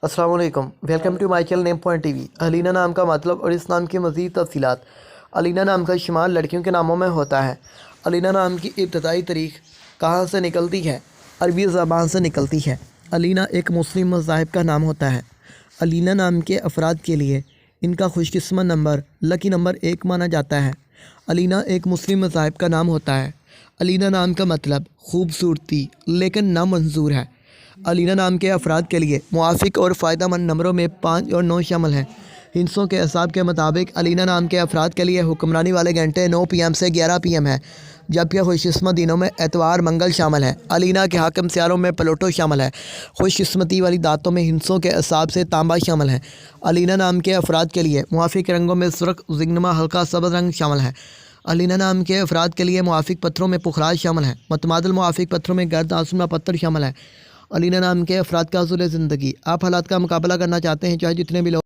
السلام علیکم، welcome to my channel name point T V. Alina نام کا مطلب اور اس نام کی مزید تفصیلات۔ علینا نام کا شمار لڑکیوں کے ناموں میں ہوتا ہے۔ علینا نام کی ابتدائی تاریخ کہاں سے نکلتی ہے؟ عربی زبان سے نکلتی ہے۔ علینا ایک مسلم مذاہب کا نام ہوتا ہے۔ علینا نام کے افراد کے لیے ان کا خوش قسمت نمبر لکی نمبر 1 مانا جاتا ہے۔ علینا ایک مسلم مذاہب کا نام ہوتا ہے۔ علینا نام کا مطلب خوبصورتی لیکن نامنظور ہے۔ علینا نام کے افراد کے لیے موافق اور فائدہ مند نمبروں میں 5 اور 9 شامل ہیں۔ ہندسوں کے حساب کے مطابق علینا نام کے افراد کے لیے حکمرانی والے گھنٹے 9 PM سے 11 PM ہیں، جبکہ خوش قسمت دنوں میں اتوار منگل شامل ہے۔ علینا کے حاکم سیاروں میں پلوٹو شامل ہے۔ خوش قسمتی والی دھاتوں میں ہندسوں کے حساب سے تانبا شامل ہے۔ علینا نام کے افراد کے لیے موافق رنگوں میں سرخ، زنگنما، ہلکا سبز رنگ شامل ہے۔ علینا نام کے افراد کے لیے موافق پتھروں میں پخراج شامل ہے۔ متبادل موافق پتھروں میں گرد آسودہ پتھر شامل ہے۔ علینا نام کے افراد کا اصول زندگی: آپ حالات کا مقابلہ کرنا چاہتے ہیں، چاہے جتنے بھی لوگ